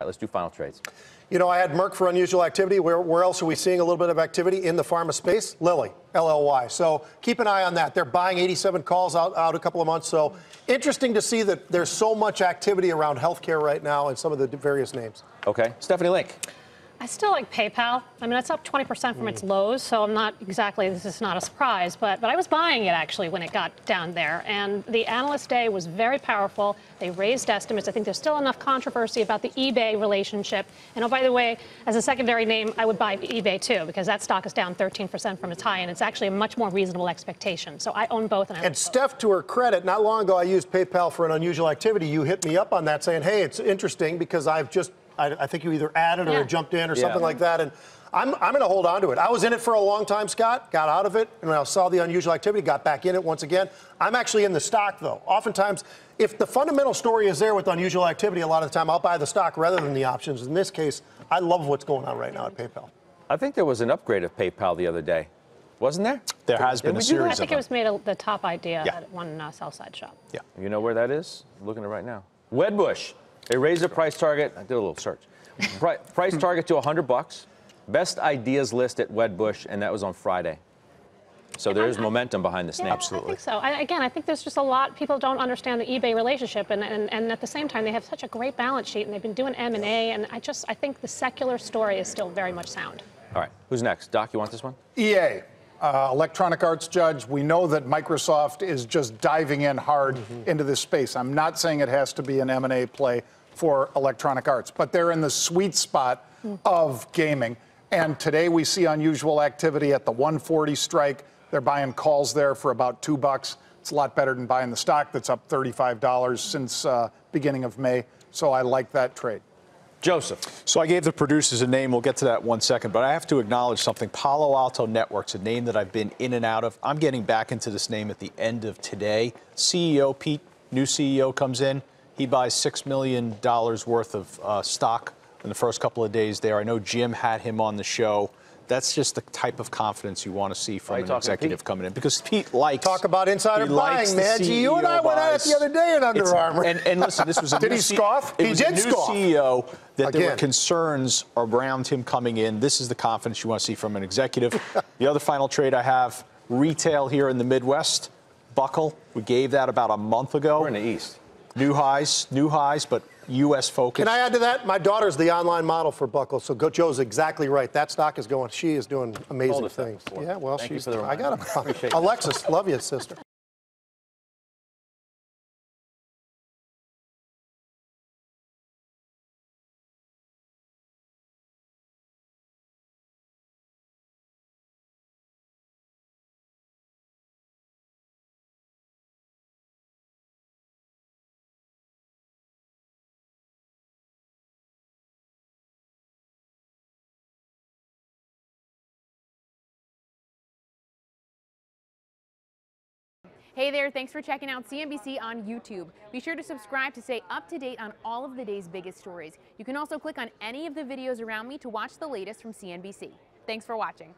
Let's do final trades. You know, I had Merck for unusual activity. Where else are we seeing a little bit of activity in the pharma space? Lilly, LLY. So keep an eye on that. They're buying 87 calls out a couple of months. So interesting to see that there's so much activity around healthcare right now and some of the various names. Okay. Stephanie Link. I still like PayPal. I mean, it's up 20% from its lows, so I'm not exactly, this is not a surprise, but I was buying it actually when it got down there. And the analyst day was very powerful. They raised estimates. I think there's still enough controversy about the eBay relationship. And oh, by the way, as a secondary name, I would buy eBay too, because that stock is down 13% from its high, and it's actually a much more reasonable expectation. So I own both. And Steph, to her credit, not long ago I used PayPal for an unusual activity. You hit me up on that saying, hey, it's interesting because I think you either added or jumped in or something like that. And I'm going to hold on to it. I was in it for a long time, Scott, got out of it, and when I saw the unusual activity, got back in it once again. I'm actually in the stock, though. Oftentimes, if the fundamental story is there with unusual activity, a lot of the time I'll buy the stock rather than the options. In this case, I love what's going on right now at PayPal. I think there was an upgrade of PayPal the other day. Wasn't there? There has been a series of them. I think it was made the top idea at one sell-side shop. Yeah. You know where that is? I'm looking at it right now. Wedbush. They raised their price target. I did a little search. Price target to $100. Best ideas list at Wedbush, and that was on Friday. So there is momentum behind this name. Absolutely. I think so. I think there's just a lot. People don't understand the eBay relationship, and at the same time, they have such a great balance sheet, and they've been doing M&A, and I think the secular story is still very much sound. All right. Who's next? Doc, you want this one? EA. Electronic Arts Judge, we know that Microsoft is just diving in hard into this space. I'm not saying it has to be an M&A play for Electronic Arts, but they're in the sweet spot of gaming. And today we see unusual activity at the 140 strike. They're buying calls there for about $2. It's a lot better than buying the stock that's up $35 since beginning of May. So I like that trade. Joseph. So I gave the producers a name. We'll get to that in 1 second, but I have to acknowledge something. Palo Alto Networks, a name that I've been in and out of. I'm getting back into this name at the end of today. CEO Pete, new CEO comes in. He buys $6 million worth of stock in the first couple of days there. I know Jim had him on the show. That's just the type of confidence you want to see from an executive coming in, because Pete likes. Talk about insider buying, man. You and I went at it the other day in Under Armour. And listen, this was a did he scoff? He did scoff. CEO that there were Again. concerns around him coming in. This is the confidence you want to see from an executive. The other final trade I have, retail here in the Midwest. Buckle. We gave that about a month ago. We're in the East. New highs, but U.S. focused. Can I add to that? My daughter's the online model for Buckle, so Joe's exactly right. That stock is going. She is doing amazing things. Yeah, well, she's. I got him. Alexis, love you, sister. Hey there, thanks for checking out CNBC on YouTube. Be sure to subscribe to stay up to date on all of the day's biggest stories. You can also click on any of the videos around me to watch the latest from CNBC. Thanks for watching.